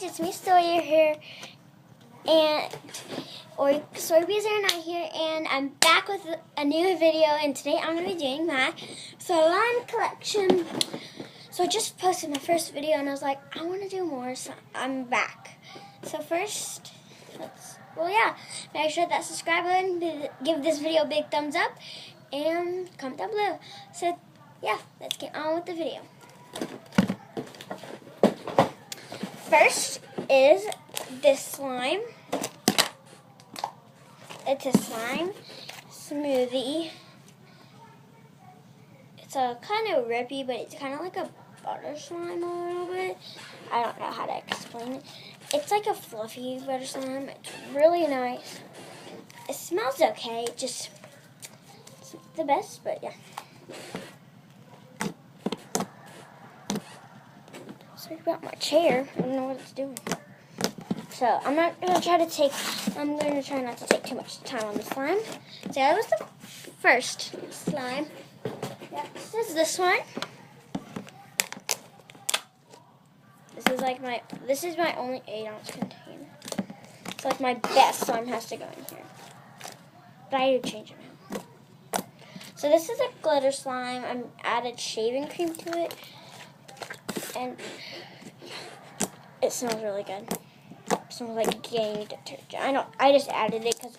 it's me, Sawyer here, and Soybees are not here, and I'm back with a new video, and today I'm going to be doing my slime collection. So I just posted my first video, and I was like, I want to do more, so I'm back. So first, make sure that subscribe button, give this video a big thumbs up, and comment down below. So yeah, let's get on with the video. First is this slime. It's a slime smoothie. It's a kind of rippy, but it's kind of like a butter slime a little bit. I don't know how to explain it. It's like a fluffy butter slime. It's really nice. It smells okay. It's the best, but yeah. Sorry about my chair. I don't know what it's doing. So I'm going to try not to take too much time on the slime. So that was the first slime. Next is this one. This is my only 8-ounce container. It's like my best slime has to go in here. But I need to change it now. So this is a glitter slime. I added shaving cream to it. And it smells really good. It smells like game detergent. I just added it because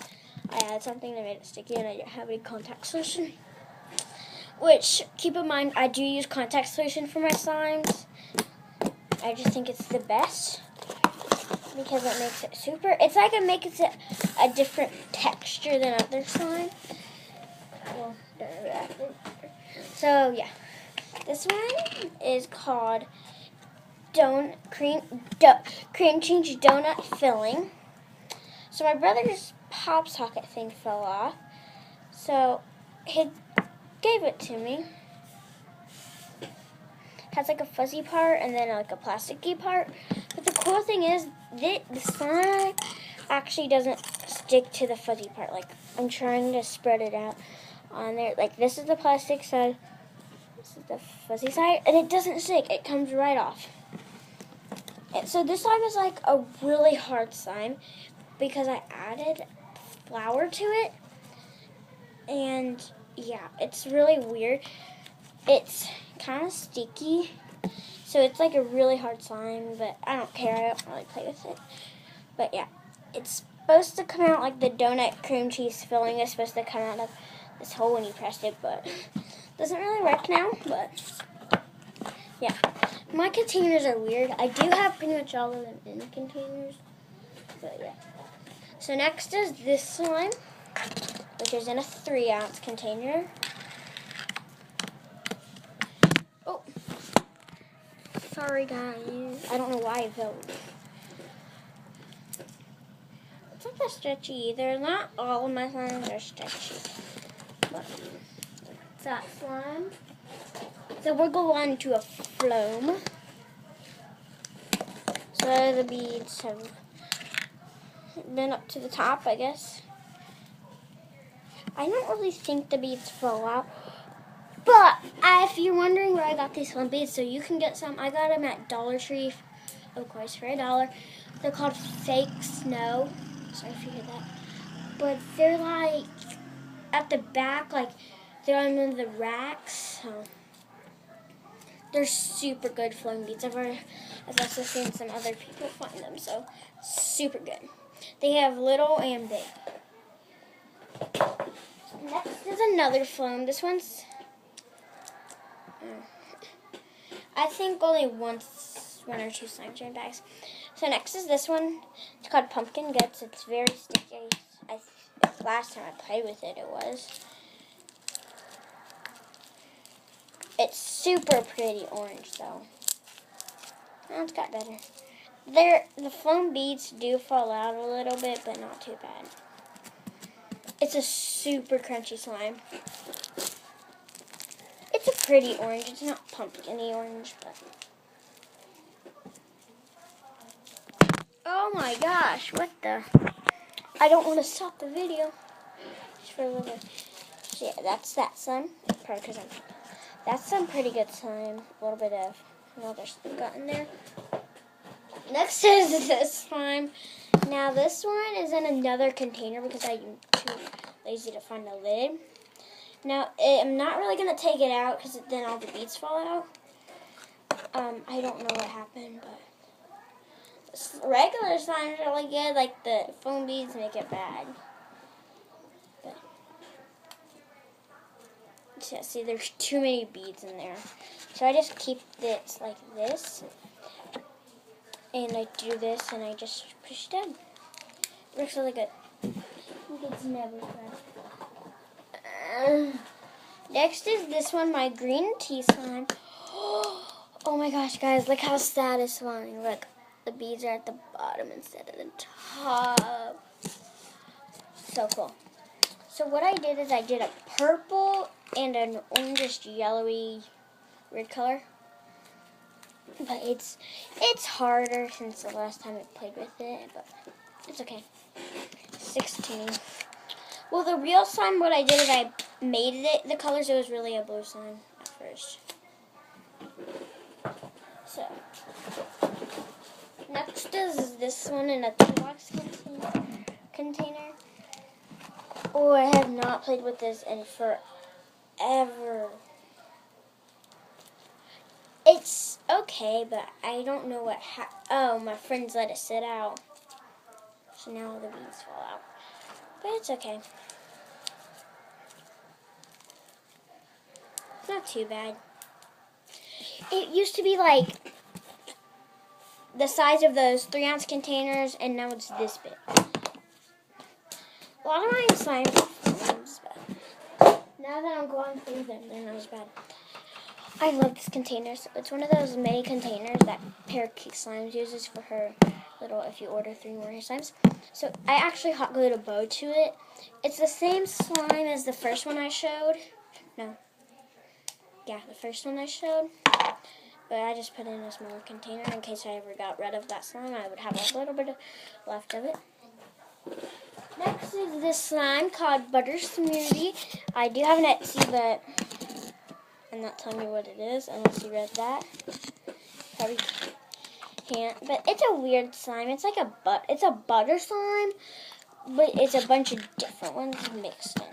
I added something that made it sticky and I didn't have any contact solution. Which, keep in mind, I do use contact solution for my slimes. I just think it's the best because it makes it super. It's like it makes it a different texture than other slime. So yeah, this one is called cream cheese donut filling. So my brother's Pop Socket thing fell off, so he gave it to me. Has like a fuzzy part and then like a plasticky part. But the cool thing is the slime actually doesn't stick to the fuzzy part. Like I'm trying to spread it out on there. Like this is the plastic side, this is the fuzzy side, and it doesn't stick. It comes right off. And so this slime is like a really hard slime because I added flour to it. And yeah, it's really weird. It's kind of sticky, so it's like a really hard slime, but I don't care. I don't really play with it. But yeah, it's supposed to come out like the donut cream cheese filling is supposed to come out of this hole when you press it, but it doesn't really work now. But yeah, my containers are weird. I do have pretty much all of them in containers, but yeah. So next is this slime, which is in a 3-ounce container. Oh, sorry guys. I don't know why I fell. It's not that stretchy either. Not all of my slimes are stretchy. But it's that slime. So we'll go on to a foam. So the beads have been up to the top, I guess. I don't really think the beads fall out. But if you're wondering where I got these foam beads, so you can get some. I got them at Dollar Tree, of course, for $1. They're called Fake Snow. Sorry if you hear that. But they're like at the back, like they're on one of the racks. So they're super good foam beads. I've also seen some other people find them, so super good. They have little and big. Next is another foam. This one's, I think only one or two slime jam bags. So next is this one. It's called Pumpkin Guts. It's very sticky. Last time I played with it, it was. It's super pretty orange though. Now it's got better. The foam beads do fall out a little bit, but not too bad. It's a super crunchy slime. It's a pretty orange. It's not pumpkin-y orange, but. Oh my gosh, what the? I don't want to stop the video. Just for a little bit. So yeah, that's that slime. Probably because that's some pretty good slime. A little bit of another got in there. Next is this slime. Now this one is in another container because I'm too lazy to find the lid. Now I'm not really going to take it out because then all the beads fall out. I don't know what happened, but regular slime is really good. Like the foam beads make it bad. But, yeah, see, there's too many beads in there. So I just keep this like this. And I do this and I just push it down. It works really good. It's never bad. Next is this one, my green tea slime. Oh my gosh, guys, look how satisfying. Look, the beads are at the bottom instead of the top. So cool. So what I did is I did a purple and an orangish yellowy red color. But it's harder since the last time I played with it, but it's okay. 16. Well, the real slime, what I did is I made it the colors. It was really a blue slime at first. So, next is this one in a toolbox container. Oh, I have not played with this in forever. It's okay, but I don't know what oh, my friends let it sit out. So now the beads fall out. But it's okay. It's not too bad. It used to be like the size of those 3-ounce containers, and now it's this big. A lot of my slimes but now that I'm going through them, they're not as bad. I love this container. So it's one of those mini containers that Parakeet Slimes uses for her little, if you order 3 more slimes. So I actually hot glued a bow to it. It's the same slime as the first one I showed. No. Yeah, the first one I showed. But I just put it in a smaller container in case I ever got rid of that slime. I would have a little bit left of it. Next is this slime called Butter Smoothie. I do have an Etsy, but I'm not telling you what it is unless you read that. Probably can't. But it's a weird slime. It's like it's a butter slime, but it's a bunch of different ones mixed in.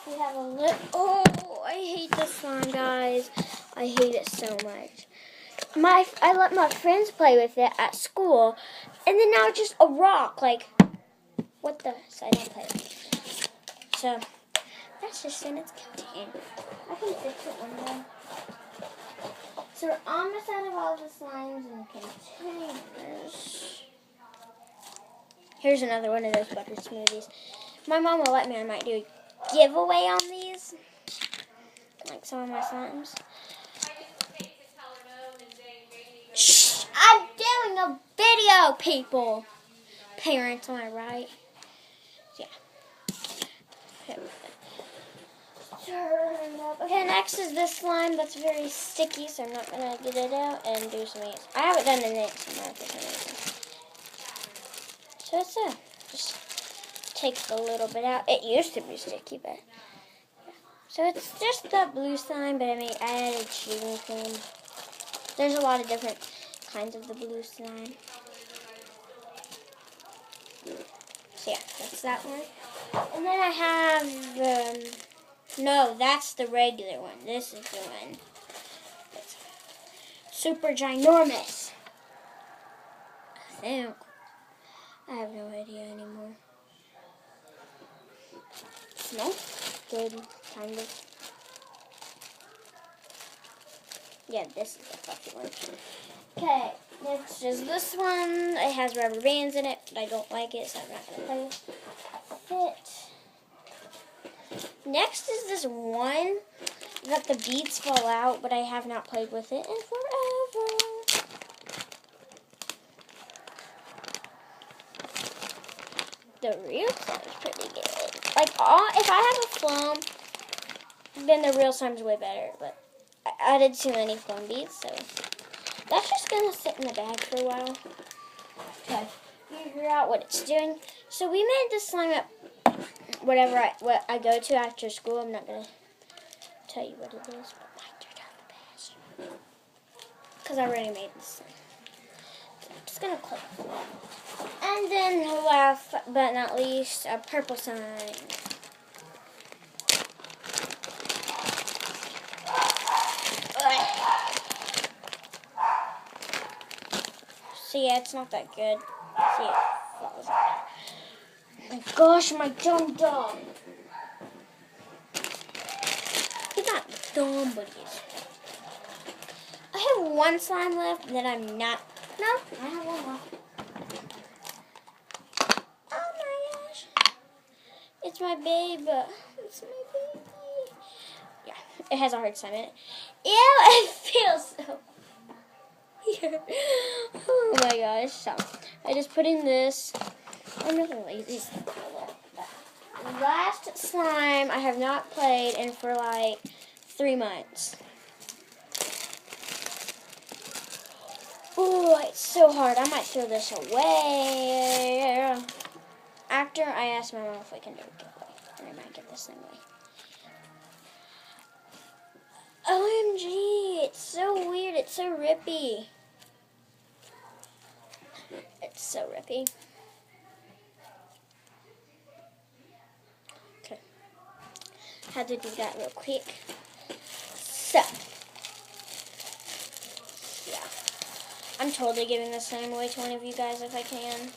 We have a little. Oh, I hate this slime, guys. I hate it so much. I let my friends play with it at school, and then now it's just a rock. Like, what the? So I don't play with it. So that's just in its container. I can fix it one day. So we're almost out of all the slimes and containers. Here's another one of those butter smoothies. My mom will let me. I might do a giveaway on these, like some of my slimes. Shh! I'm doing a video, people. Parents, am I right? Yeah. Okay, next is this slime that's very sticky, so I'm not going to get it out and do some ants. I haven't done an ant for some reason. So it's just takes a little bit out. It used to be sticky, but yeah. So it's just the blue slime, but I added chewing film. There's a lot of different kinds of the blue slime. So yeah, that's that one. And then I have no, that's the regular one. This is the one that's super ginormous. I think. I have no idea anymore. No? Good, kind of. Yeah, this is the fluffy one. Okay, next is this one. It has rubber bands in it, but I don't like it, so I'm not going to play with it. Next is this one that the beads fall out, but I have not played with it in forever. The real slime is pretty good. Like, if I have a foam, then the real slime's way better, but I added too many foam beads, so that's just going to sit in the bag for a while. Okay, figure out what it's doing. So we made this slime up. What I go to after school, I'm not going to tell you what it is, but mine turned out the best. because I already made this. So I'm just going to click. And then last but not least, a purple sign. See, yeah, it's not that good. See, it falls out. Oh my gosh, my dumb dog. He's not dumb, but he is. I have one slime left that I'm not. No, I have one left. Oh my gosh. It's my baby. It's my baby. Yeah, it has a hard slime in it. Ew, it feels so weird. Oh my gosh. So, I just put in this. I'm really lazy. Last slime I have not played in for like 3 months. Ooh, it's so hard. I might throw this away. After I ask my mom if we can do a giveaway, and I might give this thing away. OMG, it's so weird. It's so rippy. It's so rippy. Okay. Had to do that real quick. So, yeah. I'm totally giving this thing away to one of you guys if I can.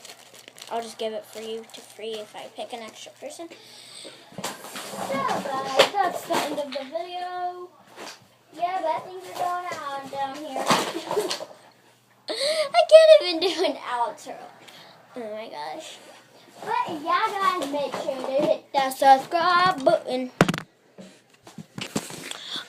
I'll just give it for you to free if I pick an extra person. So guys, that's the end of the video. Yeah, bad things are going on down here. I can't even do an outro. Oh my gosh. But yeah guys, make sure to hit that subscribe button.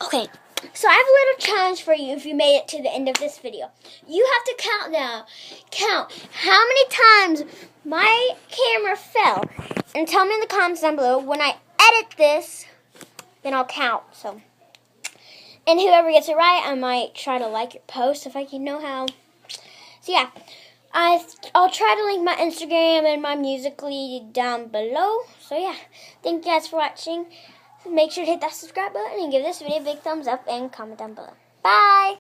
Okay. So I have a little challenge for you if you made it to the end of this video. You have to count now. Count how many times my camera fell. And tell me in the comments down below. When I edit this, then I'll count. So, and whoever gets it right, I might try to like your post if I can know how. So yeah, I'll try to link my Instagram and my Musical.ly down below. So yeah, thank you guys for watching. Make sure to hit that subscribe button and give this video a big thumbs up and comment down below. Bye!